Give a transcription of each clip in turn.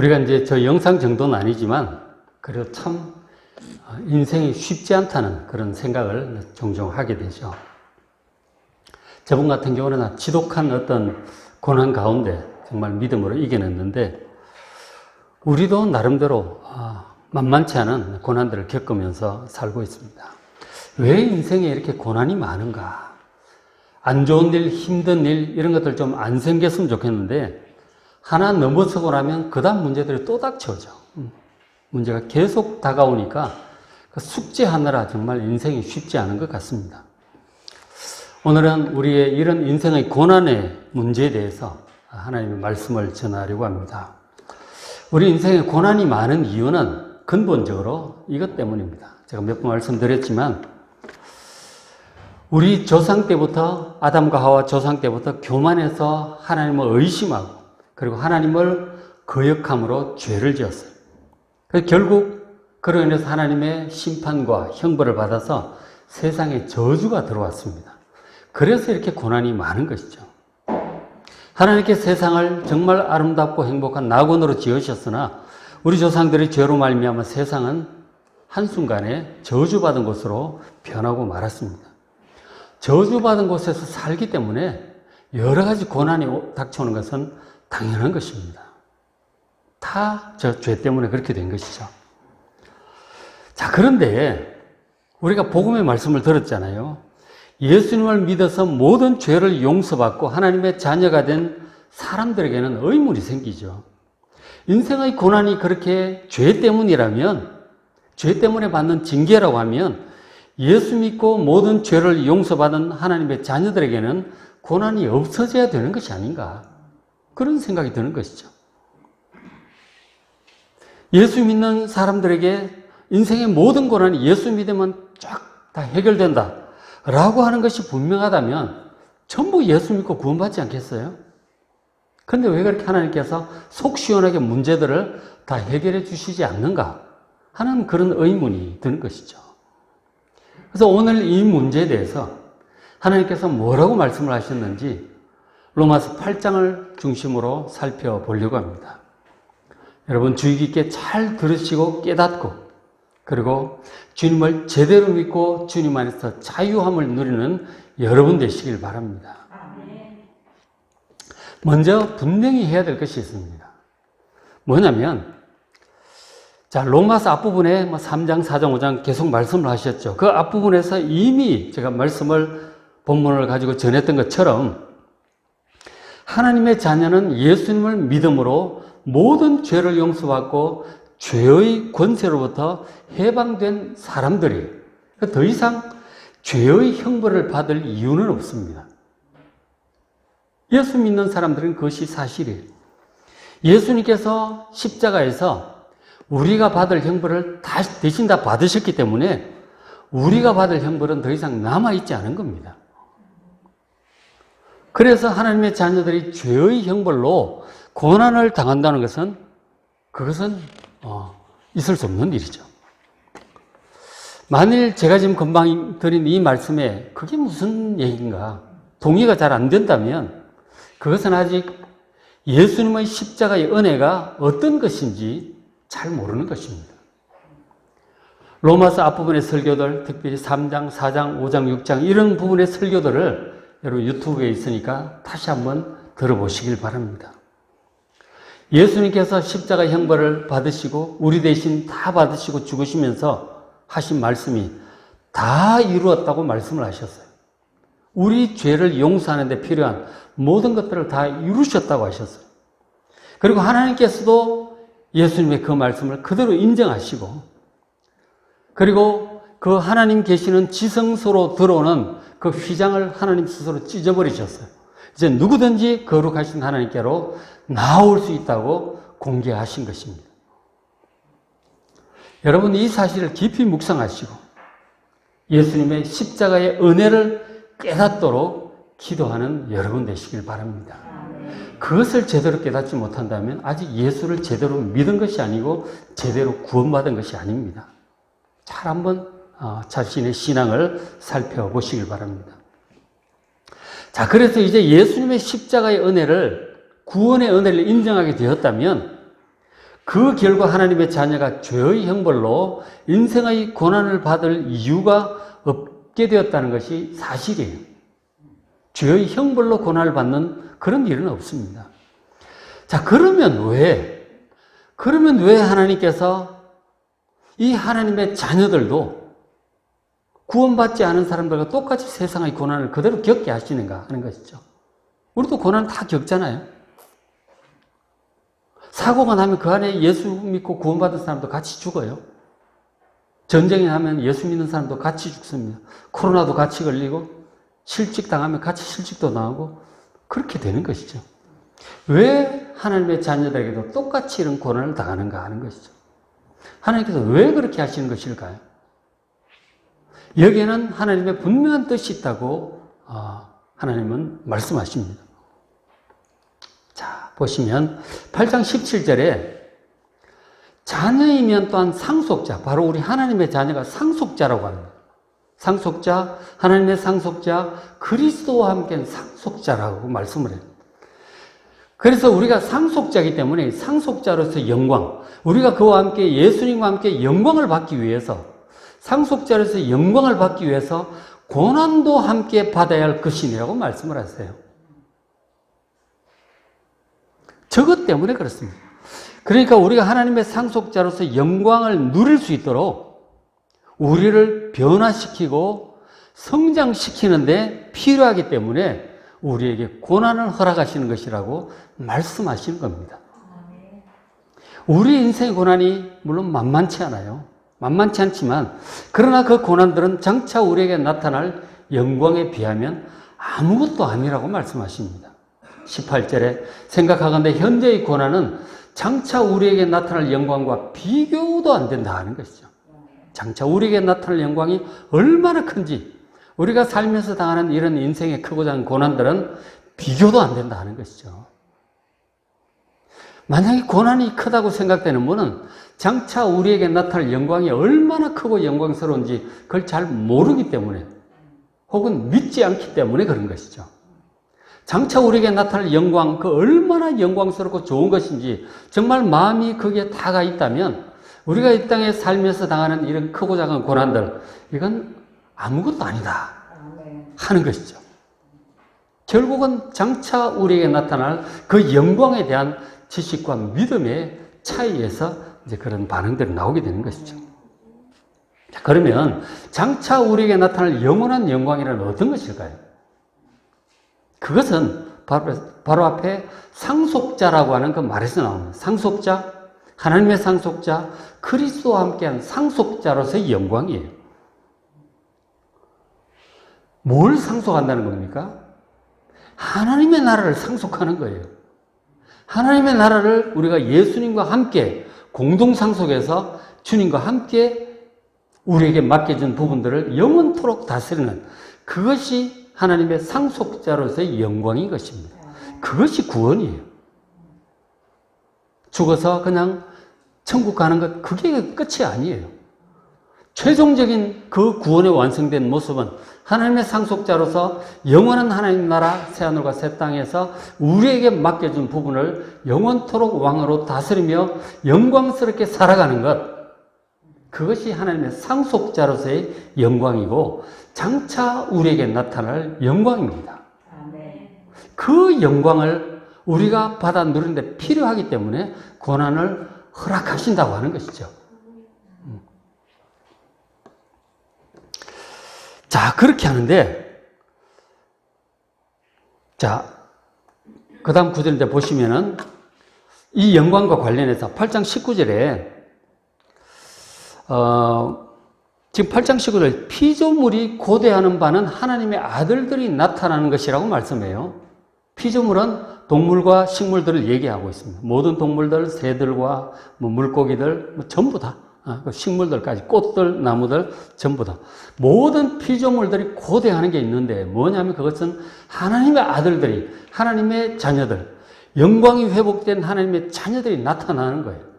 우리가 이제 저 영상 정도는 아니지만 그래도 참 인생이 쉽지 않다는 그런 생각을 종종 하게 되죠. 저분 같은 경우는 지독한 어떤 고난 가운데 정말 믿음으로 이겨냈는데, 우리도 나름대로 만만치 않은 고난들을 겪으면서 살고 있습니다. 왜 인생에 이렇게 고난이 많은가? 안 좋은 일, 힘든 일, 이런 것들 좀 안 생겼으면 좋겠는데, 하나 넘어서고 나면 그 다음 문제들이 또 닥쳐오죠. 문제가 계속 다가오니까 숙제하느라 정말 인생이 쉽지 않은 것 같습니다. 오늘은 우리의 이런 인생의 고난의 문제에 대해서 하나님의 말씀을 전하려고 합니다. 우리 인생에 고난이 많은 이유는 근본적으로 이것 때문입니다. 제가 몇 번 말씀드렸지만, 우리 조상 때부터, 아담과 하와 조상 때부터 교만해서 하나님을 의심하고, 그리고 하나님을 거역함으로 죄를 지었어요. 그래서 결국 그로 인해서 하나님의 심판과 형벌을 받아서 세상에 저주가 들어왔습니다. 그래서 이렇게 고난이 많은 것이죠. 하나님께 세상을 정말 아름답고 행복한 낙원으로 지으셨으나 우리 조상들이 죄로 말미암아 세상은 한순간에 저주받은 곳으로 변하고 말았습니다. 저주받은 곳에서 살기 때문에 여러 가지 고난이 닥쳐오는 것은 당연한 것입니다. 다 저 죄 때문에 그렇게 된 것이죠. 자, 그런데 우리가 복음의 말씀을 들었잖아요. 예수님을 믿어서 모든 죄를 용서받고 하나님의 자녀가 된 사람들에게는 의문이 생기죠. 인생의 고난이 그렇게 죄 때문이라면, 죄 때문에 받는 징계라고 하면, 예수 믿고 모든 죄를 용서받은 하나님의 자녀들에게는 고난이 없어져야 되는 것이 아닌가, 그런 생각이 드는 것이죠. 예수 믿는 사람들에게 인생의 모든 고난이 예수 믿으면 쫙 다 해결된다 라고 하는 것이 분명하다면 전부 예수 믿고 구원받지 않겠어요? 그런데 왜 그렇게 하나님께서 속 시원하게 문제들을 다 해결해 주시지 않는가 하는 그런 의문이 드는 것이죠. 그래서 오늘 이 문제에 대해서 하나님께서 뭐라고 말씀을 하셨는지 로마서 8장을 중심으로 살펴보려고 합니다. 여러분 주의 깊게 잘 들으시고 깨닫고, 그리고 주님을 제대로 믿고 주님 안에서 자유함을 누리는 여러분 되시길 바랍니다. 먼저 분명히 해야 될 것이 있습니다. 뭐냐면, 자, 로마서 앞부분에 3장, 4장, 5장 계속 말씀을 하셨죠. 그 앞부분에서 이미 제가 본문을 가지고 전했던 것처럼 하나님의 자녀는 예수님을 믿음으로 모든 죄를 용서받고 죄의 권세로부터 해방된 사람들이 더 이상 죄의 형벌을 받을 이유는 없습니다. 예수 믿는 사람들은 그것이 사실이에요. 예수님께서 십자가에서 우리가 받을 형벌을 대신 다 받으셨기 때문에 우리가 받을 형벌은 더 이상 남아있지 않은 겁니다. 그래서 하나님의 자녀들이 죄의 형벌로 고난을 당한다는 것은 그것은 있을 수 없는 일이죠. 만일 제가 지금 금방 드린 이 말씀에 그게 무슨 얘기인가 동의가 잘 안 된다면 그것은 아직 예수님의 십자가의 은혜가 어떤 것인지 잘 모르는 것입니다. 로마서 앞부분의 설교들, 특별히 3장, 4장, 5장, 6장 이런 부분의 설교들을 여러분 유튜브에 있으니까 다시 한번 들어보시길 바랍니다. 예수님께서 십자가 형벌을 받으시고 우리 대신 다 받으시고 죽으시면서 하신 말씀이 다 이루었다고 말씀을 하셨어요. 우리 죄를 용서하는 데 필요한 모든 것들을 다 이루셨다고 하셨어요. 그리고 하나님께서도 예수님의 그 말씀을 그대로 인정하시고, 그리고 그 하나님 계시는 지성소로 들어오는 그 휘장을 하나님 스스로 찢어버리셨어요. 이제 누구든지 거룩하신 하나님께로 나올 수 있다고 공개하신 것입니다. 여러분 이 사실을 깊이 묵상하시고 예수님의 십자가의 은혜를 깨닫도록 기도하는 여러분 되시길 바랍니다. 그것을 제대로 깨닫지 못한다면 아직 예수를 제대로 믿은 것이 아니고 제대로 구원받은 것이 아닙니다. 잘 한번 자신의 신앙을 살펴보시길 바랍니다. 자, 그래서 이제 예수님의 십자가의 은혜를, 구원의 은혜를 인정하게 되었다면 그 결과 하나님의 자녀가 죄의 형벌로 인생의 고난을 받을 이유가 없게 되었다는 것이 사실이에요. 죄의 형벌로 고난을 받는 그런 일은 없습니다. 자, 그러면 왜 하나님께서 이 하나님의 자녀들도 구원받지 않은 사람들과 똑같이 세상의 고난을 그대로 겪게 하시는가 하는 것이죠. 우리도 고난을 다 겪잖아요. 사고가 나면 그 안에 예수 믿고 구원받은 사람도 같이 죽어요. 전쟁이 나면 예수 믿는 사람도 같이 죽습니다. 코로나도 같이 걸리고 실직 당하면 같이 실직도 나오고 그렇게 되는 것이죠. 왜 하나님의 자녀들에게도 똑같이 이런 고난을 당하는가 하는 것이죠. 하나님께서 왜 그렇게 하시는 것일까요? 여기에는 하나님의 분명한 뜻이 있다고 하나님은 말씀하십니다. 자, 보시면 8장 17절에 자녀이면 또한 상속자, 바로 우리 하나님의 자녀가 상속자라고 합니다. 상속자, 하나님의 상속자, 그리스도와 함께한 상속자라고 말씀을 해요. 그래서 우리가 상속자이기 때문에 상속자로서 영광, 우리가 그와 함께 예수님과 함께 영광을 받기 위해서, 상속자로서 영광을 받기 위해서 고난도 함께 받아야 할 것이라고 말씀을 하세요. 저것 때문에 그렇습니다. 그러니까 우리가 하나님의 상속자로서 영광을 누릴 수 있도록 우리를 변화시키고 성장시키는데 필요하기 때문에 우리에게 고난을 허락하시는 것이라고 말씀하시는 겁니다. 우리 인생의 고난이 물론 만만치 않아요. 만만치 않지만 그러나 그 고난들은 장차 우리에게 나타날 영광에 비하면 아무것도 아니라고 말씀하십니다. 18절에 생각하건대 현재의 고난은 장차 우리에게 나타날 영광과 비교도 안 된다 하는 것이죠. 장차 우리에게 나타날 영광이 얼마나 큰지 우리가 살면서 당하는 이런 인생의 크고 작은 고난들은 비교도 안 된다 하는 것이죠. 만약에 고난이 크다고 생각되는 분은 장차 우리에게 나타날 영광이 얼마나 크고 영광스러운지 그걸 잘 모르기 때문에 혹은 믿지 않기 때문에 그런 것이죠. 장차 우리에게 나타날 영광, 그 얼마나 영광스럽고 좋은 것인지 정말 마음이 거기에 다가 있다면 우리가 이 땅에 살면서 당하는 이런 크고 작은 고난들, 이건 아무것도 아니다 하는 것이죠. 결국은 장차 우리에게 나타날 그 영광에 대한 지식과 믿음의 차이에서 이제 그런 반응들이 나오게 되는 것이죠. 자, 그러면 장차 우리에게 나타날 영원한 영광이란 어떤 것일까요? 그것은 바로 앞에 상속자라고 하는 그 말에서 나옵니다. 상속자, 하나님의 상속자, 그리스도와 함께한 상속자로서의 영광이에요. 뭘 상속한다는 겁니까? 하나님의 나라를 상속하는 거예요. 하나님의 나라를 우리가 예수님과 함께 공동 상속해서 주님과 함께 우리에게 맡겨진 부분들을 영원토록 다스리는 그것이 하나님의 상속자로서의 영광인 것입니다. 그것이 구원이에요. 죽어서 그냥 천국 가는 것, 그게 끝이 아니에요. 최종적인 그 구원의 완성된 모습은 하나님의 상속자로서 영원한 하나님 나라 새하늘과 새 땅에서 우리에게 맡겨준 부분을 영원토록 왕으로 다스리며 영광스럽게 살아가는 것, 그것이 하나님의 상속자로서의 영광이고 장차 우리에게 나타날 영광입니다. 그 영광을 우리가 받아 누리는데 필요하기 때문에 고난을 허락하신다고 하는 것이죠. 자, 그렇게 하는데, 자, 그 다음 구절인데 보시면은 이 영광과 관련해서 8장 19절에 지금 8장 19절 피조물이 고대하는 바는 하나님의 아들들이 나타나는 것이라고 말씀해요. 피조물은 동물과 식물들을 얘기하고 있습니다. 모든 동물들, 새들과 물고기들 전부 다, 식물들까지, 꽃들, 나무들 전부 다. 모든 피조물들이 고대하는 게 있는데 뭐냐면 그것은 하나님의 아들들이, 하나님의 자녀들, 영광이 회복된 하나님의 자녀들이 나타나는 거예요.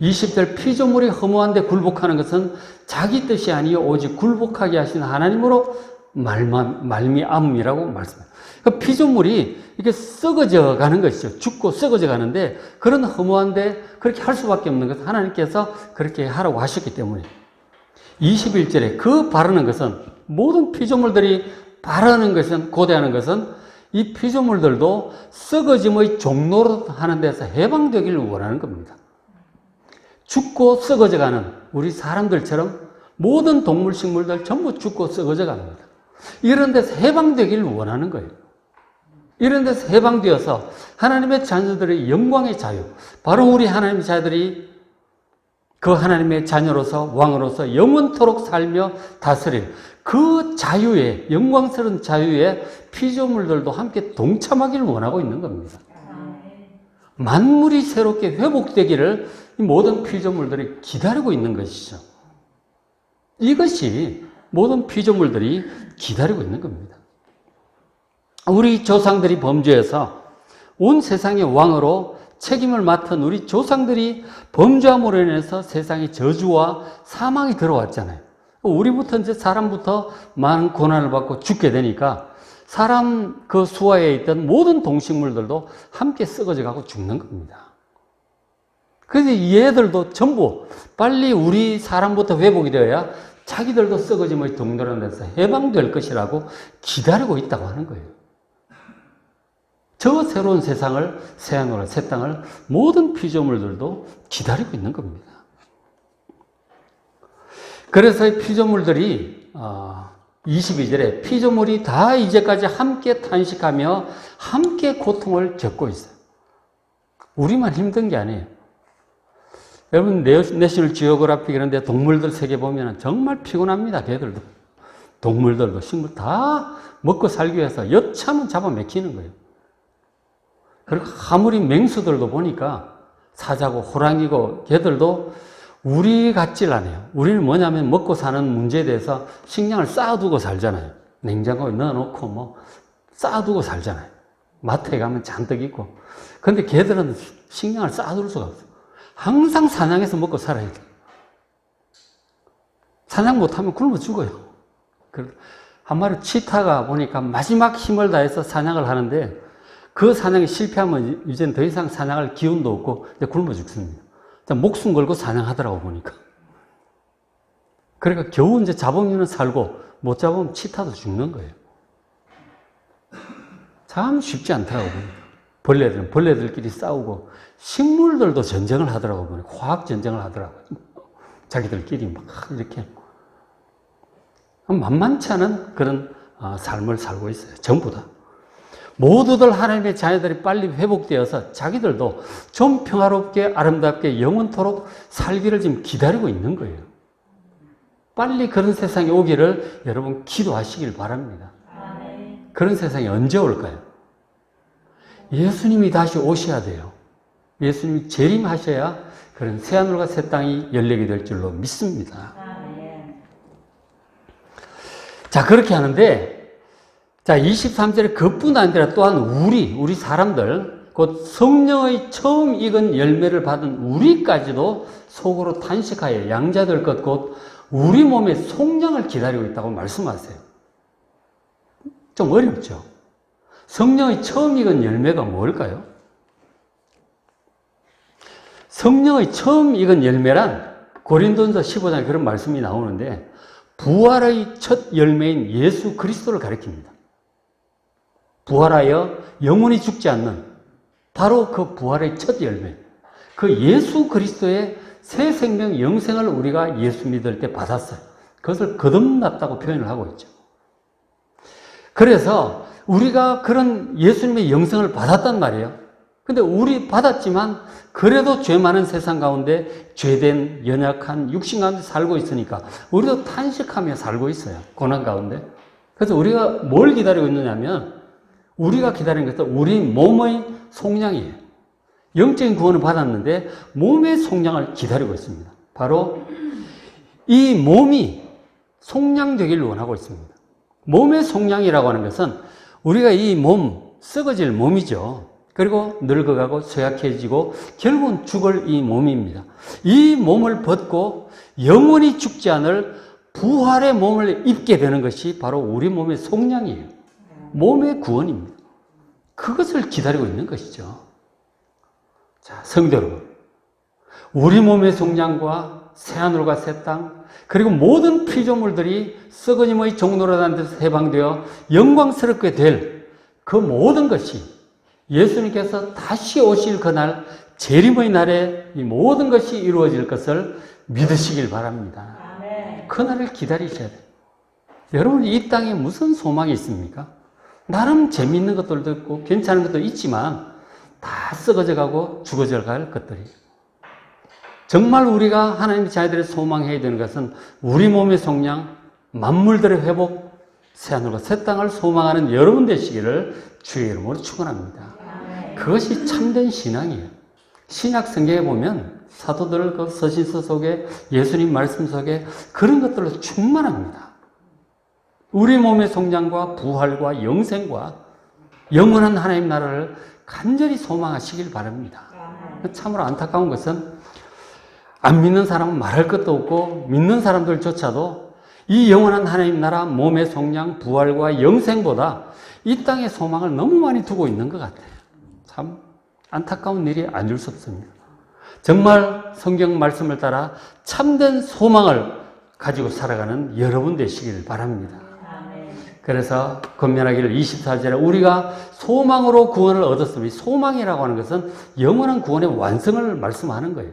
20절 피조물이 허무한데 굴복하는 것은 자기 뜻이 아니요 오직 굴복하게 하신 하나님으로 말미암음이라고 말씀합니다. 그 피조물이 이렇게 썩어져 가는 것이죠. 죽고 썩어져 가는데 그런 허무한데 그렇게 할 수밖에 없는 것은 하나님께서 그렇게 하라고 하셨기 때문에 21절에 그 바라는 것은 모든 피조물들이 바라는 것은 고대하는 것은 이 피조물들도 썩어짐의 종로로 하는 데서 해방되기를 원하는 겁니다. 죽고 썩어져 가는 우리 사람들처럼 모든 동물, 식물들 전부 죽고 썩어져 갑니다. 이런 데서 해방되기를 원하는 거예요. 이런 데서 해방되어서 하나님의 자녀들의 영광의 자유, 바로 우리 하나님의 자녀들이 그 하나님의 자녀로서 왕으로서 영원토록 살며 다스릴 그 자유에, 영광스러운 자유에 피조물들도 함께 동참하기를 원하고 있는 겁니다. 만물이 새롭게 회복되기를 이 모든 피조물들이 기다리고 있는 것이죠. 이것이 모든 피조물들이 기다리고 있는 겁니다. 우리 조상들이 범죄해서 온 세상의 왕으로 책임을 맡은 우리 조상들이 범죄함으로 인해서 세상에 저주와 사망이 들어왔잖아요. 우리부터 이제 사람부터 많은 고난을 받고 죽게 되니까 사람 그 수하에 있던 모든 동식물들도 함께 썩어져 가고 죽는 겁니다. 그래서 얘들도 전부 빨리 우리 사람부터 회복이 되어야 자기들도 썩어짐의 동료라는 데서 해방될 것이라고 기다리고 있다고 하는 거예요. 저 새로운 세상을, 새하늘과 새 땅을 모든 피조물들도 기다리고 있는 겁니다. 그래서 이 피조물들이 22절에 피조물이 다 이제까지 함께 탄식하며 함께 고통을 겪고 있어요. 우리만 힘든 게 아니에요. 여러분 내셔널 지오그래픽 이런 데 동물들 세계 보면 정말 피곤합니다. 걔들도. 동물들도 식물 다 먹고 살기 위해서 여참은 잡아먹히는 거예요. 그리고 아무리 맹수들도 보니까 사자고 호랑이고 걔들도 우리 같질 않아요. 우리는 뭐냐면 먹고 사는 문제에 대해서 식량을 쌓아두고 살잖아요. 냉장고에 넣어놓고 뭐 쌓아두고 살잖아요. 마트에 가면 잔뜩 있고. 근데 걔들은 식량을 쌓아둘 수가 없어요. 항상 사냥해서 먹고 살아야 돼요. 사냥 못하면 굶어 죽어요. 한 마리 치타가 보니까 마지막 힘을 다해서 사냥을 하는데 그 사냥에 실패하면 이제는 더 이상 사냥할 기운도 없고 이제 굶어 죽습니다. 목숨 걸고 사냥하더라고 보니까. 그러니까 겨우 이제 잡으면 살고 못 잡으면 치타도 죽는 거예요. 참 쉽지 않더라고 보니까. 벌레들은 벌레들끼리 싸우고 식물들도 전쟁을 하더라고 보니까. 화학 전쟁을 하더라고요. 자기들끼리 막 이렇게. 만만치 않은 그런 삶을 살고 있어요. 전부 다. 모두들 하나님의 자녀들이 빨리 회복되어서 자기들도 좀 평화롭게 아름답게 영원토록 살기를 지금 기다리고 있는 거예요. 빨리 그런 세상이 오기를 여러분 기도하시길 바랍니다. 그런 세상이 언제 올까요? 예수님이 다시 오셔야 돼요. 예수님이 재림하셔야 그런 새하늘과 새 땅이 열리게 될 줄로 믿습니다. 자, 그렇게 하는데 자, 23절에 그뿐 아니라 또한 우리 사람들, 곧 성령의 처음 익은 열매를 받은 우리까지도 속으로 탄식하여 양자될 것 곧 우리 몸의 속량을 기다리고 있다고 말씀하세요. 좀 어렵죠? 성령의 처음 익은 열매가 뭘까요? 성령의 처음 익은 열매란 고린도전서 15장에 그런 말씀이 나오는데 부활의 첫 열매인 예수 그리스도를 가리킵니다. 부활하여 영원히 죽지 않는 바로 그 부활의 첫 열매, 그 예수 그리스도의 새 생명 영생을 우리가 예수 믿을 때 받았어요. 그것을 거듭났다고 표현을 하고 있죠. 그래서 우리가 그런 예수님의 영생을 받았단 말이에요. 근데 우리 받았지만 그래도 죄 많은 세상 가운데 죄된 연약한 육신 가운데 살고 있으니까 우리도 탄식하며 살고 있어요. 고난 가운데. 그래서 우리가 뭘 기다리고 있느냐면 우리가 기다리는 것은 우리 몸의 속량이에요. 영적인 구원을 받았는데 몸의 속량을 기다리고 있습니다. 바로 이 몸이 속량되기를 원하고 있습니다. 몸의 속량이라고 하는 것은 우리가 이 몸, 썩어질 몸이죠. 그리고 늙어가고 쇠약해지고 결국은 죽을 이 몸입니다. 이 몸을 벗고 영원히 죽지 않을 부활의 몸을 입게 되는 것이 바로 우리 몸의 속량이에요. 몸의 구원입니다. 그것을 기다리고 있는 것이죠. 자, 성도 여러분, 우리 몸의 속량과 새하늘과 새 땅, 그리고 모든 피조물들이 썩어짐의 종로라는 데서 해방되어 영광스럽게 될 그 모든 것이 예수님께서 다시 오실 그날, 재림의 날에 이 모든 것이 이루어질 것을 믿으시길 바랍니다. 그날을 기다리셔야 돼요. 여러분, 이 땅에 무슨 소망이 있습니까? 나름 재미있는 것들도 있고 괜찮은 것도 있지만 다 썩어져 가고 죽어져 갈 것들이에요. 정말 우리가 하나님의 자녀들의 소망해야 되는 것은 우리 몸의 속량, 만물들의 회복, 새하늘과 새 땅을 소망하는 여러분 되시기를 주의 이름으로 축원합니다. 그것이 참된 신앙이에요. 신약 성경에 보면 사도들 그 서신서 속에, 예수님 말씀 속에 그런 것들로 충만합니다. 우리 몸의 속량과 부활과 영생과 영원한 하나님 나라를 간절히 소망하시길 바랍니다. 참으로 안타까운 것은 안 믿는 사람은 말할 것도 없고 믿는 사람들조차도 이 영원한 하나님 나라, 몸의 속량, 부활과 영생보다 이 땅의 소망을 너무 많이 두고 있는 것 같아요. 참 안타까운 일이 아닐 수 없습니다. 정말 성경 말씀을 따라 참된 소망을 가지고 살아가는 여러분 되시길 바랍니다. 그래서 권면하기를 24절에 우리가 소망으로 구원을 얻었으니, 소망이라고 하는 것은 영원한 구원의 완성을 말씀하는 거예요.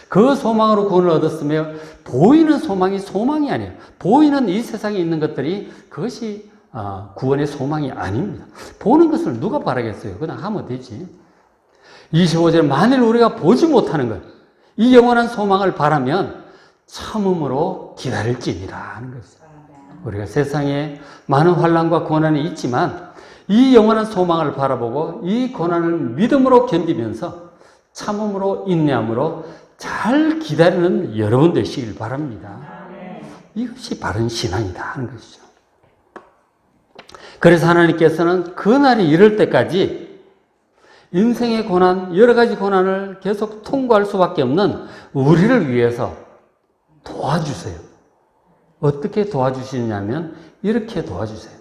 그 소망으로 구원을 얻었으며 보이는 소망이 소망이 아니에요. 보이는 이 세상에 있는 것들이 그것이 구원의 소망이 아닙니다. 보는 것을 누가 바라겠어요? 그냥 하면 되지. 25절 만일 우리가 보지 못하는 것, 이 영원한 소망을 바라면 참음으로 기다릴지니라 하는 것이죠. 우리가 세상에 많은 환난과 고난이 있지만 이 영원한 소망을 바라보고 이 고난을 믿음으로 견디면서 참음으로 인내함으로 잘 기다리는 여러분 되시길 바랍니다. 이것이 바른 신앙이다 하는 것이죠. 그래서 하나님께서는 그날이 이를 때까지 인생의 고난, 여러 가지 고난을 계속 통과할 수밖에 없는 우리를 위해서 도와주세요. 어떻게 도와주시냐면 이렇게 도와주세요.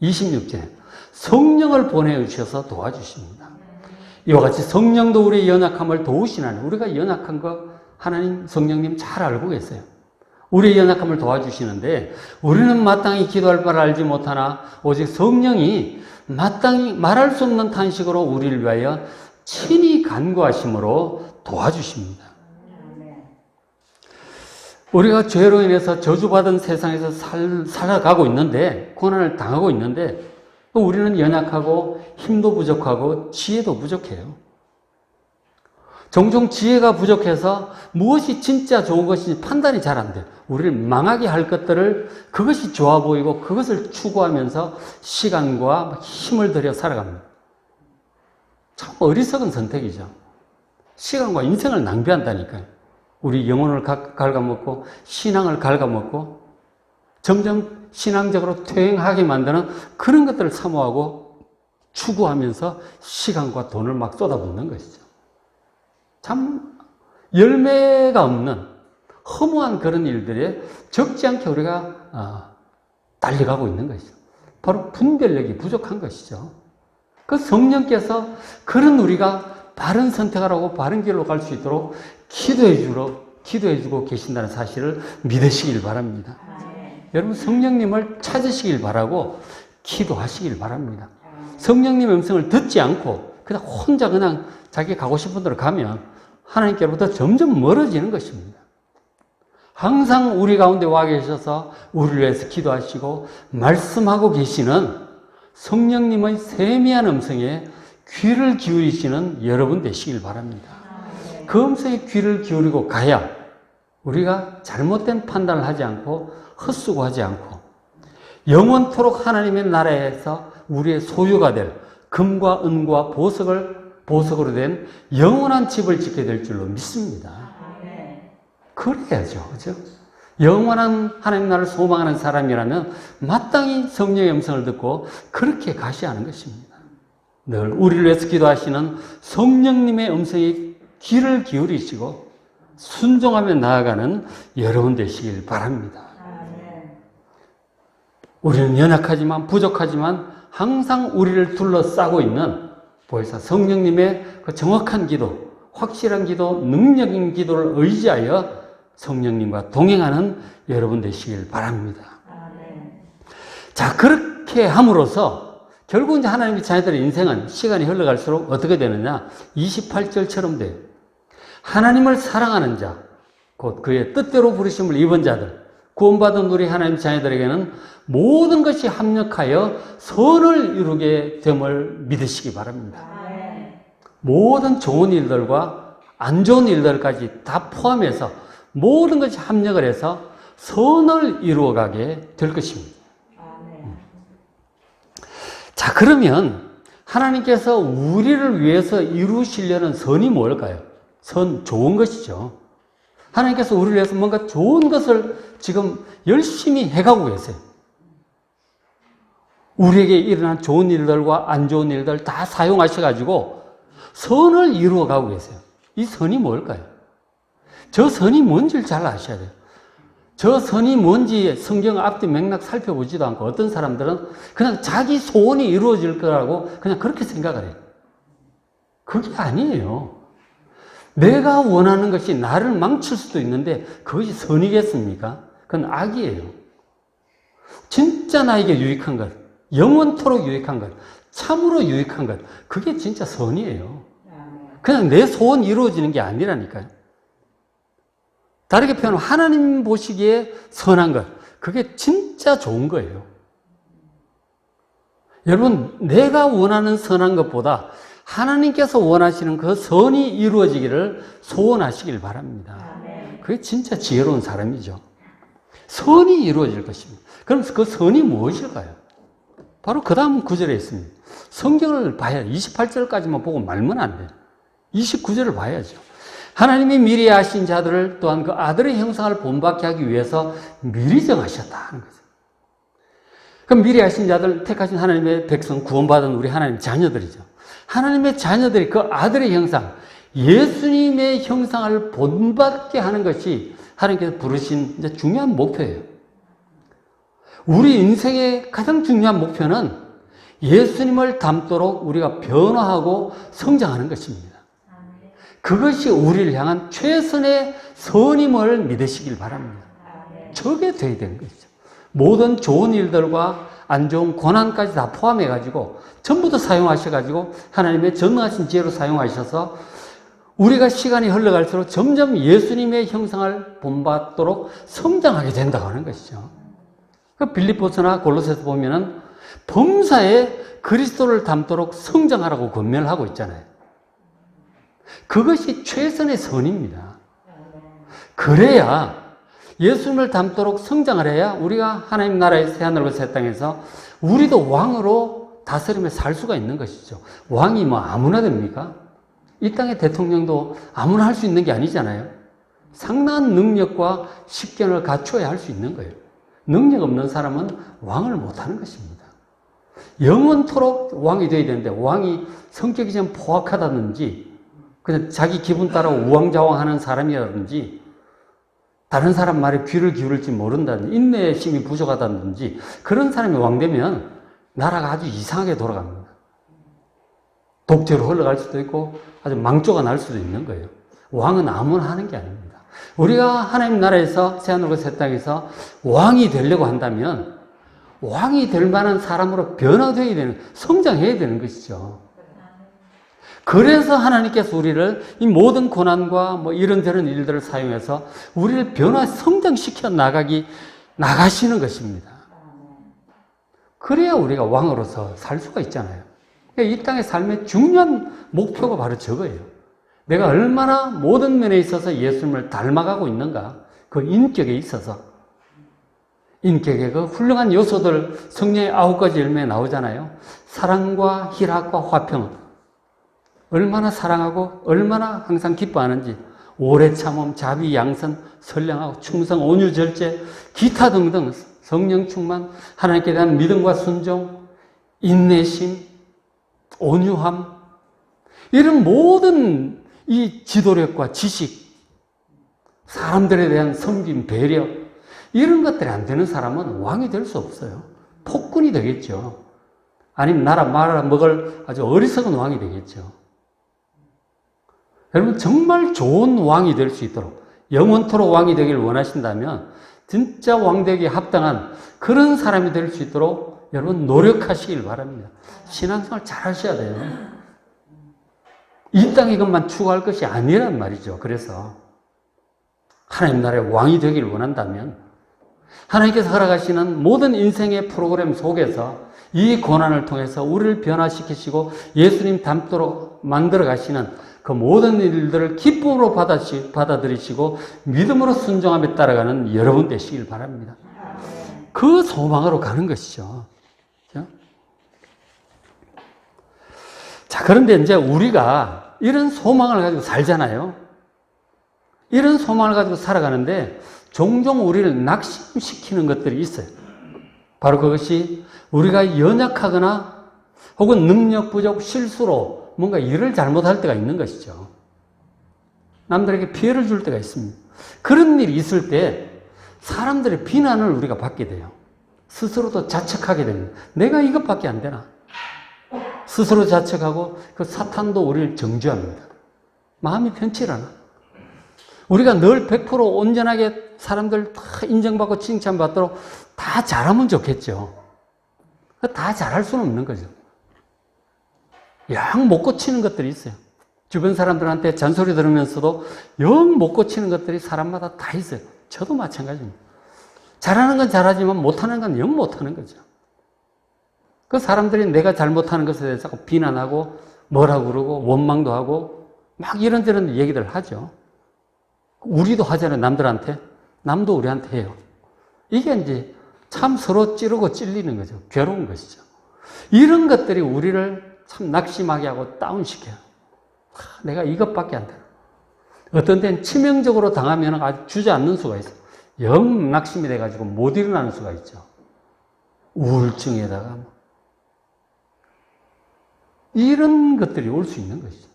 26절에 성령을 보내주셔서 도와주십니다. 이와 같이 성령도 우리의 연약함을 도우시나니, 우리가 연약한 거 하나님 성령님 잘 알고 계세요. 우리의 연약함을 도와주시는데 우리는 마땅히 기도할 바를 알지 못하나 오직 성령이 마땅히 말할 수 없는 탄식으로 우리를 위하여 친히 간구하심으로 도와주십니다. 우리가 죄로 인해서 저주받은 세상에서 살아가고 있는데, 고난을 당하고 있는데 또 우리는 연약하고 힘도 부족하고 지혜도 부족해요. 종종 지혜가 부족해서 무엇이 진짜 좋은 것인지 판단이 잘 안 돼요. 우리를 망하게 할 것들을, 그것이 좋아 보이고 그것을 추구하면서 시간과 힘을 들여 살아갑니다. 참 어리석은 선택이죠. 시간과 인생을 낭비한다니까요. 우리 영혼을 갉아먹고 신앙을 갉아먹고 점점 신앙적으로 퇴행하게 만드는 그런 것들을 사모하고 추구하면서 시간과 돈을 막 쏟아붓는 것이죠. 참 열매가 없는 허무한 그런 일들에 적지 않게 우리가 달려가고 있는 것이죠. 바로 분별력이 부족한 것이죠. 그 성령께서 그런 우리가 바른 선택을 하고 바른 길로 갈 수 있도록 기도해주고 계신다는 사실을 믿으시길 바랍니다. 여러분, 성령님을 찾으시길 바라고 기도하시길 바랍니다. 성령님의 음성을 듣지 않고 그냥 혼자 그냥 자기 가고 싶은 대로 가면 하나님께로부터 점점 멀어지는 것입니다. 항상 우리 가운데 와 계셔서 우리를 위해서 기도하시고 말씀하고 계시는 성령님의 세미한 음성에 귀를 기울이시는 여러분 되시길 바랍니다. 그 음성에 귀를 기울이고 가야 우리가 잘못된 판단을 하지 않고 헛수고하지 않고 영원토록 하나님의 나라에서 우리의 소유가 될 금과 은과 보석으로 된 영원한 집을 짓게 될 줄로 믿습니다. 그래야죠. 그죠? 영원한 하나님 나라를 소망하는 사람이라면 마땅히 성령의 음성을 듣고 그렇게 가셔야 하는 것입니다. 늘 우리를 위해서 기도하시는 성령님의 음성에 귀를 기울이시고 순종하며 나아가는 여러분 되시길 바랍니다. 우리는 연약하지만 부족하지만 항상 우리를 둘러싸고 있는 보혜사 성령님의 그 정확한 기도, 확실한 기도, 능력인 기도를 의지하여 성령님과 동행하는 여러분 되시길 바랍니다. 자, 그렇게 함으로써 결국 이제 하나님의 자녀들의 인생은 시간이 흘러갈수록 어떻게 되느냐? 28절처럼 돼요. 하나님을 사랑하는 자, 곧 그의 뜻대로 부르심을 입은 자들, 구원받은 우리 하나님 자녀들에게는 모든 것이 합력하여 선을 이루게 됨을 믿으시기 바랍니다. 모든 좋은 일들과 안 좋은 일들까지 다 포함해서 모든 것이 합력을 해서 선을 이루어가게 될 것입니다. 자, 그러면 하나님께서 우리를 위해서 이루시려는 선이 뭘까요? 좋은 것이죠. 하나님께서 우리를 위해서 뭔가 좋은 것을 지금 열심히 해가고 계세요. 우리에게 일어난 좋은 일들과 안 좋은 일들 다 사용하셔가지고 선을 이루어가고 계세요. 이 선이 뭘까요? 저 선이 뭔지를 잘 아셔야 돼요. 저 선이 뭔지 성경 앞뒤 맥락 살펴보지도 않고 어떤 사람들은 그냥 자기 소원이 이루어질 거라고 그냥 그렇게 생각을 해요. 그게 아니에요. 내가 원하는 것이 나를 망칠 수도 있는데 그것이 선이겠습니까? 그건 악이에요. 진짜 나에게 유익한 것, 영원토록 유익한 것, 참으로 유익한 것, 그게 진짜 선이에요. 그냥 내 소원 이루어지는 게 아니라니까요. 다르게 표현하면 하나님 보시기에 선한 것, 그게 진짜 좋은 거예요. 여러분, 내가 원하는 선한 것보다 하나님께서 원하시는 그 선이 이루어지기를 소원하시길 바랍니다. 그게 진짜 지혜로운 사람이죠. 선이 이루어질 것입니다. 그럼 그 선이 무엇일까요? 바로 그 다음 구절에 있습니다. 성경을 봐야 28절까지만 보고 말면 안 돼요. 29절을 봐야죠. 하나님이 미리 아신 자들을 또한 그 아들의 형상을 본받게 하기 위해서 미리 정하셨다 하는 거죠. 그럼 미리 아신 자들, 택하신 하나님의 백성, 구원받은 우리 하나님 자녀들이죠. 하나님의 자녀들이 그 아들의 형상, 예수님의 형상을 본받게 하는 것이 하나님께서 부르신 이제 중요한 목표예요. 우리 인생의 가장 중요한 목표는 예수님을 닮도록 우리가 변화하고 성장하는 것입니다. 그것이 우리를 향한 최선의 선임을 믿으시길 바랍니다. 저게 돼야 되는 것이죠. 모든 좋은 일들과 안 좋은 고난까지 다 포함해가지고 전부 다 사용하셔가지고 하나님의 전능하신 지혜로 사용하셔서 우리가 시간이 흘러갈수록 점점 예수님의 형상을 본받도록 성장하게 된다고 하는 것이죠. 그 빌립보서나 골로새서 보면은 범사에 그리스도를 닮도록 성장하라고 권면을 하고 있잖아요. 그것이 최선의 선입니다. 그래야 예수님을 닮도록 성장을 해야 우리가 하나님 나라의 새하늘과 새 땅에서 우리도 왕으로 다스리며 살 수가 있는 것이죠. 왕이 뭐 아무나 됩니까? 이 땅의 대통령도 아무나 할 수 있는 게 아니잖아요. 상당한 능력과 식견을 갖춰야 할 수 있는 거예요. 능력 없는 사람은 왕을 못하는 것입니다. 영원토록 왕이 되어야 되는데 왕이 성격이 좀 포악하다든지 그냥 자기 기분 따라 우왕좌왕하는 사람이라든지 다른 사람 말에 귀를 기울일지 모른다든지 인내심이 부족하다든지 그런 사람이 왕 되면 나라가 아주 이상하게 돌아갑니다. 독재로 흘러갈 수도 있고 아주 망조가 날 수도 있는 거예요. 왕은 아무나 하는 게 아닙니다. 우리가 하나님 나라에서 새하늘과 새 땅에서 왕이 되려고 한다면 왕이 될 만한 사람으로 변화되어야 되는, 성장해야 되는 것이죠. 그래서 하나님께서 우리를 이 모든 고난과 뭐 이런저런 일들을 사용해서 우리를 성장시켜 나가시는 것입니다. 그래야 우리가 왕으로서 살 수가 있잖아요. 이 땅의 삶의 중요한 목표가 바로 저거예요. 내가 얼마나 모든 면에 있어서 예수님을 닮아가고 있는가, 그 인격에 있어서. 인격의 그 훌륭한 요소들, 성령의 9가지 열매에 나오잖아요. 사랑과 희락과 화평. 얼마나 사랑하고 얼마나 항상 기뻐하는지, 오래 참음, 자비, 양선, 선량하고 충성, 온유, 절제, 기타 등등 성령 충만, 하나님께 대한 믿음과 순종, 인내심, 온유함, 이런 모든 이 지도력과 지식, 사람들에 대한 섬김, 배려, 이런 것들이 안 되는 사람은 왕이 될 수 없어요. 폭군이 되겠죠. 아니면 나라 말아먹을 아주 어리석은 왕이 되겠죠. 여러분 정말 좋은 왕이 될 수 있도록 영원토록 왕이 되길 원하신다면 진짜 왕되기에 합당한 그런 사람이 될 수 있도록 여러분 노력하시길 바랍니다. 신앙생활 잘 하셔야 돼요. 이 땅 이것만 추구할 것이 아니란 말이죠. 그래서 하나님 나라의 왕이 되길 원한다면 하나님께서 허락하시는 모든 인생의 프로그램 속에서 이 고난을 통해서 우리를 변화시키시고 예수님 닮도록 만들어 가시는 그 모든 일들을 기쁨으로 받아들이시고 믿음으로 순종함에 따라가는 여러분 되시길 바랍니다. 그 소망으로 가는 것이죠. 자, 그런데 이제 우리가 이런 소망을 가지고 살잖아요. 이런 소망을 가지고 살아가는데 종종 우리를 낙심시키는 것들이 있어요. 바로 그것이 우리가 연약하거나 혹은 능력 부족, 실수로 뭔가 일을 잘못할 때가 있는 것이죠. 남들에게 피해를 줄 때가 있습니다. 그런 일이 있을 때 사람들의 비난을 우리가 받게 돼요. 스스로도 자책하게 됩니다. 내가 이것밖에 안 되나? 스스로 자책하고 그 사탄도 우리를 정죄합니다. 마음이 편치 않아. 우리가 늘 100% 온전하게 사람들 다 인정받고 칭찬받도록 다 잘하면 좋겠죠. 다 잘할 수는 없는 거죠. 영 못 고치는 것들이 있어요. 주변 사람들한테 잔소리 들으면서도 영 못 고치는 것들이 사람마다 다 있어요. 저도 마찬가지입니다. 잘하는 건 잘하지만 못하는 건 영 못하는 거죠. 그 사람들이 내가 잘못하는 것에 대해서 자꾸 비난하고 뭐라고 그러고 원망도 하고 막 이런저런 얘기들 하죠. 우리도 하잖아요. 남들한테. 남도 우리한테 해요. 이게 이제 참 서로 찌르고 찔리는 거죠. 괴로운 것이죠. 이런 것들이 우리를 참 낙심하게 하고 다운시켜요. 내가 이것밖에 안 돼. 어떤 때는 치명적으로 당하면 아주 주저앉는 수가 있어요. 영 낙심이 돼가지고 못 일어나는 수가 있죠. 우울증에다가 이런 것들이 올 수 있는 것이죠.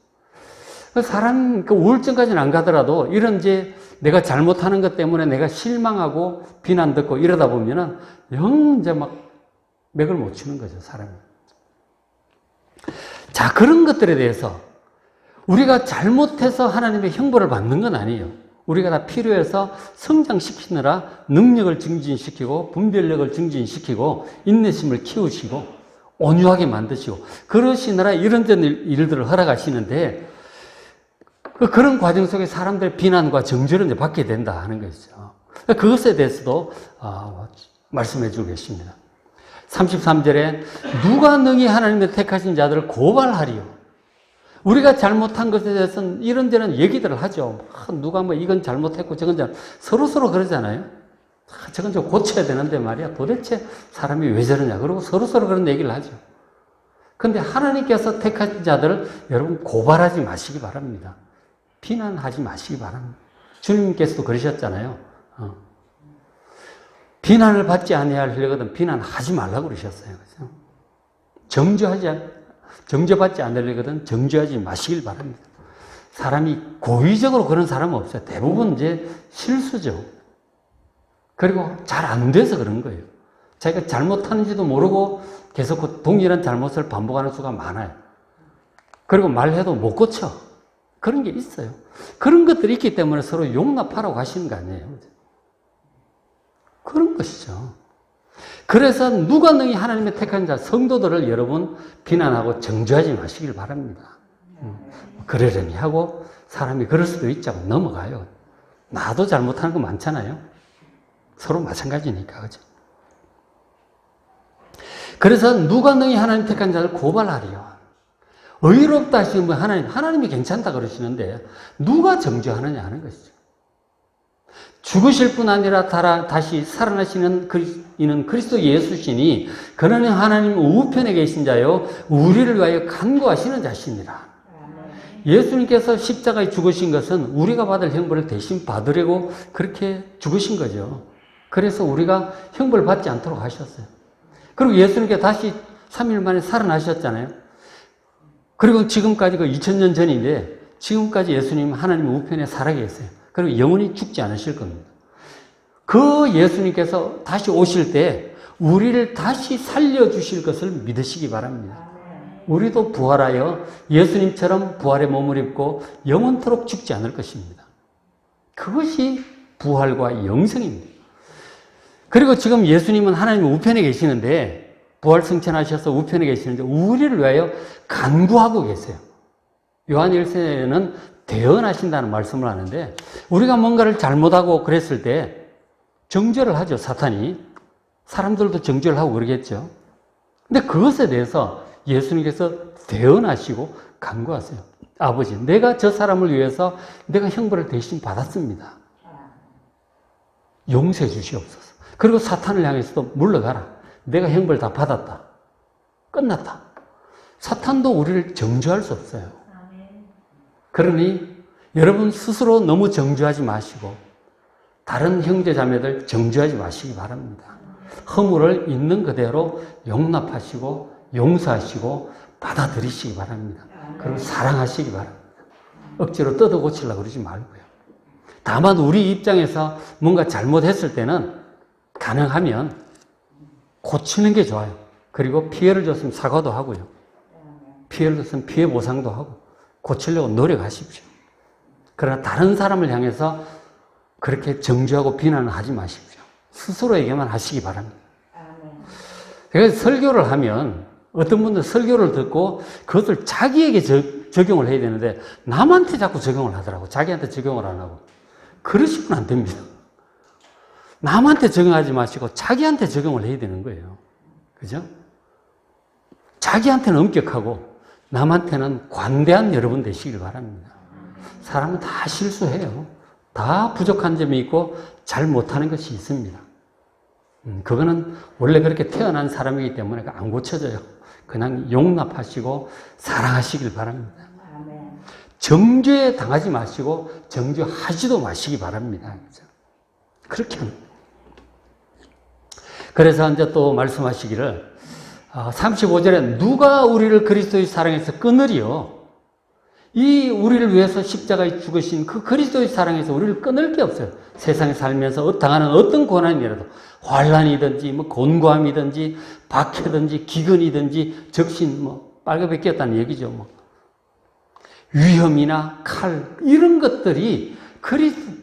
사람, 우울증까지는 안 가더라도 이런 이제 내가 잘못하는 것 때문에 내가 실망하고 비난 듣고 이러다 보면은 영 이제 막 맥을 못 치는 거죠, 사람이. 자, 그런 것들에 대해서 우리가 잘못해서 하나님의 형벌을 받는 건 아니에요. 우리가 다 필요해서 성장시키느라 능력을 증진시키고 분별력을 증진시키고 인내심을 키우시고 온유하게 만드시고 그러시느라 이런저런 일들을 허락하시는데 그런 과정 속에 사람들의 비난과 정죄를 이제 받게 된다 하는 것이죠. 그것에 대해서도 말씀해 주고 계십니다. 33절에 누가 능히 하나님의 택하신 자들을 고발하리요. 우리가 잘못한 것에 대해서는 이런저런 얘기들을 하죠. 누가 뭐 이건 잘못했고 저건 서로서로 그러잖아요. 저건 좀 고쳐야 되는데 말이야. 도대체 사람이 왜 저러냐. 그러고 서로서로 그런 얘기를 하죠. 근데 하나님께서 택하신 자들을 여러분 고발하지 마시기 바랍니다. 비난하지 마시기 바랍니다. 주님께서도 그러셨잖아요. 비난을 받지 아니하려거든 비난하지 말라고 그러셨어요. 그래서 정죄받지 않으려거든 정죄하지 마시길 바랍니다. 사람이 고의적으로 그런 사람은 없어요. 대부분 이제 실수죠. 그리고 잘 안 돼서 그런 거예요. 자기가 잘못하는지도 모르고 계속 그 동일한 잘못을 반복하는 수가 많아요. 그리고 말해도 못 고쳐. 그런 게 있어요. 그런 것들이 있기 때문에 서로 용납하라고 하시는 거 아니에요. 그런 것이죠. 그래서 누가 능히 하나님의 택한 자 성도들을 여러분 비난하고 정죄하지 마시길 바랍니다. 그러려니 하고 사람이 그럴 수도 있자고 넘어가요. 나도 잘못하는 거 많잖아요. 서로 마찬가지니까. 그죠? 그래서 누가 능히 하나님 택한 자를 고발하리요. 의롭다 하시면 하나님이 괜찮다 그러시는데 누가 정죄하느냐 하는 것이죠. 죽으실 뿐 아니라 다시 살아나시는 이는 그리스도 예수시니 그는 하나님 우편에 계신 자요 우리를 위하여 간구하시는 자시니라. 예수님께서 십자가에 죽으신 것은 우리가 받을 형벌을 대신 받으려고 그렇게 죽으신 거죠. 그래서 우리가 형벌 받지 않도록 하셨어요. 그리고 예수님께 다시 3일 만에 살아나셨잖아요. 그리고 지금까지 그 2000년 전인데 지금까지 예수님 하나님 우편에 살아계세요. 그리고 영원히 죽지 않으실 겁니다. 그 예수님께서 다시 오실 때 우리를 다시 살려주실 것을 믿으시기 바랍니다. 우리도 부활하여 예수님처럼 부활의 몸을 입고 영원토록 죽지 않을 것입니다. 그것이 부활과 영생입니다. 그리고 지금 예수님은 하나님 우편에 계시는데, 부활 승천하셔서 우편에 계시는데 우리를 위하여 간구하고 계세요. 요한 1세는 대언하신다는 말씀을 하는데, 우리가 뭔가를 잘못하고 그랬을 때 정죄를 하죠, 사탄이. 사람들도 정죄를 하고 그러겠죠. 근데 그것에 대해서 예수님께서 대언하시고 간구하세요. 아버지, 내가 저 사람을 위해서 내가 형벌을 대신 받았습니다. 용서해 주시옵소서. 그리고 사탄을 향해서도 물러가라. 내가 형벌 다 받았다. 끝났다. 사탄도 우리를 정죄할 수 없어요. 그러니 여러분 스스로 너무 정죄하지 마시고 다른 형제 자매들 정죄하지 마시기 바랍니다. 허물을 있는 그대로 용납하시고 용서하시고 받아들이시기 바랍니다. 그리고 사랑하시기 바랍니다. 억지로 뜯어 고치려고 그러지 말고요. 다만 우리 입장에서 뭔가 잘못했을 때는 가능하면 고치는 게 좋아요. 그리고 피해를 줬으면 사과도 하고요. 피해를 줬으면 피해 보상도 하고 고치려고 노력하십시오. 그러나 다른 사람을 향해서 그렇게 정죄하고 비난을 하지 마십시오. 스스로에게만 하시기 바랍니다. 그래서 설교를 하면 어떤 분들은 설교를 듣고 그것을 자기에게 적용을 해야 되는데 남한테 자꾸 적용을 하더라고. 자기한테 적용을 안 하고. 그러시면 안 됩니다. 남한테 적용하지 마시고 자기한테 적용을 해야 되는 거예요. 그죠? 자기한테는 엄격하고 남한테는 관대한 여러분 되시길 바랍니다. 사람은 다 실수해요. 다 부족한 점이 있고 잘 못하는 것이 있습니다. 그거는 원래 그렇게 태어난 사람이기 때문에 안 고쳐져요. 그냥 용납하시고 사랑하시길 바랍니다. 정죄에 당하지 마시고 정죄하지도 마시기 바랍니다. 그렇게 합니다. 그래서 이제 또 말씀하시기를 35절에 누가 우리를 그리스도의 사랑에서 끊으리요? 이 우리를 위해서 십자가에 죽으신 그 그리스도의 사랑에서 우리를 끊을 게 없어요. 세상에 살면서 당하는 어떤 고난이라도 환난이든지 뭐 곤고함이든지 박해든지 기근이든지 적신 뭐 빨갛게 꼈다는 얘기죠. 뭐 위험이나 칼 이런 것들이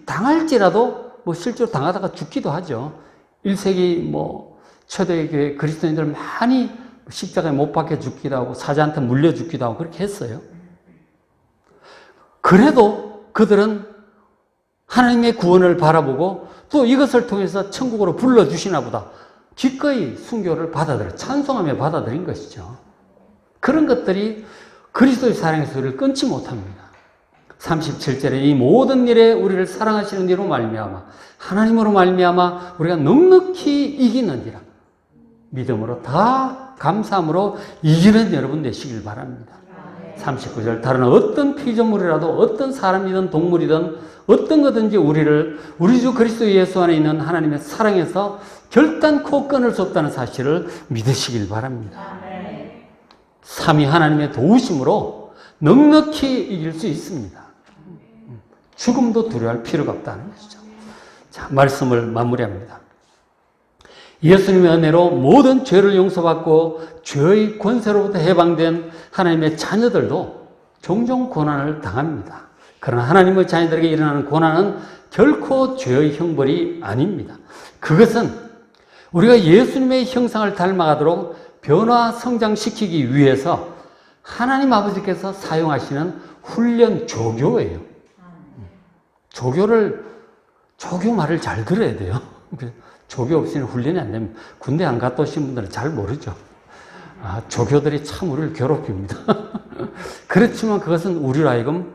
당할지라도 뭐 실제로 당하다가 죽기도 하죠. 1세기 뭐 초대교회 그리스도인들 많이 십자가에 못 박혀 죽기도 하고 사자한테 물려 죽기도 하고 그렇게 했어요. 그래도 그들은 하나님의 구원을 바라보고 또 이것을 통해서 천국으로 불러주시나 보다 기꺼이 순교를 받아들여 찬송하며 받아들인 것이죠. 그런 것들이 그리스도의 사랑에서 우리를 끊지 못합니다. 37절에 이 모든 일에 우리를 사랑하시는 이로 말미암아 하나님으로 말미암아 우리가 넉넉히 이기느니라. 믿음으로 다 감사함으로 이기는 여러분 되시길 바랍니다. 39절 다른 어떤 피조물이라도 어떤 사람이든 동물이든 어떤 거든지 우리 주 그리스도 예수 안에 있는 하나님의 사랑에서 결단코 끊을 수 없다는 사실을 믿으시길 바랍니다. 삼위 하나님의 도우심으로 넉넉히 이길 수 있습니다. 죽음도 두려워할 필요가 없다는 것이죠. 자, 말씀을 마무리합니다. 예수님의 은혜로 모든 죄를 용서받고 죄의 권세로부터 해방된 하나님의 자녀들도 종종 고난을 당합니다. 그러나 하나님의 자녀들에게 일어나는 고난은 결코 죄의 형벌이 아닙니다. 그것은 우리가 예수님의 형상을 닮아가도록 변화 성장시키기 위해서 하나님 아버지께서 사용하시는 훈련 조교예요. 조교 말을 잘 들어야 돼요. 조교 없이는 훈련이 안 됩니다. 군대 안 갔다 오신 분들은 잘 모르죠. 조교들이 참 우리를 괴롭힙니다. 그렇지만 그것은 우리로 하여금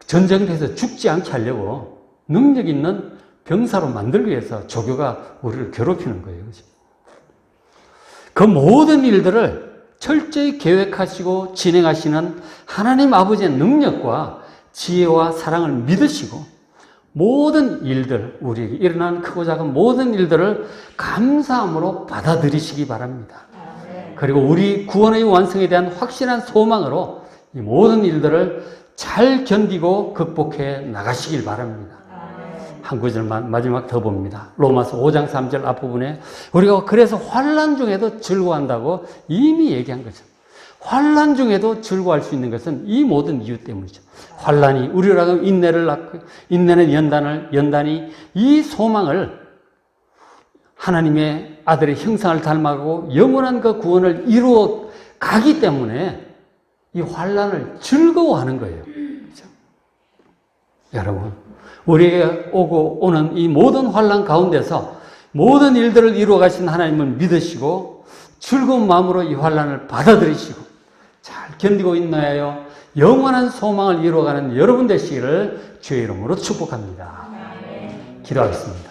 전쟁터에서 죽지 않게 하려고 능력 있는 병사로 만들기 위해서 조교가 우리를 괴롭히는 거예요. 그 모든 일들을 철저히 계획하시고 진행하시는 하나님 아버지의 능력과 지혜와 사랑을 믿으시고 모든 일들, 우리에게 일어난 크고 작은 모든 일들을 감사함으로 받아들이시기 바랍니다. 그리고 우리 구원의 완성에 대한 확실한 소망으로 이 모든 일들을 잘 견디고 극복해 나가시길 바랍니다. 한 구절만 마지막 더 봅니다. 로마서 5장 3절 앞부분에 우리가 그래서 환난 중에도 즐거워한다고 이미 얘기한 거죠. 환난 중에도 즐거워할 수 있는 것은 이 모든 이유 때문이죠. 환난이 우리로 하여금 인내를 낳고 인내는 연단이 이 소망을 하나님의 아들의 형상을 닮아가고 영원한 그 구원을 이루어 가기 때문에 이 환난을 즐거워하는 거예요. 그렇죠? 여러분, 우리에게 오고 오는 이 모든 환난 가운데서 모든 일들을 이루어 가신 하나님을 믿으시고 즐거운 마음으로 이 환난을 받아들이시고 잘 견디고 있나요? 영원한 소망을 이루어가는 여러분 되시기를 주의 이름으로 축복합니다. 기도하겠습니다.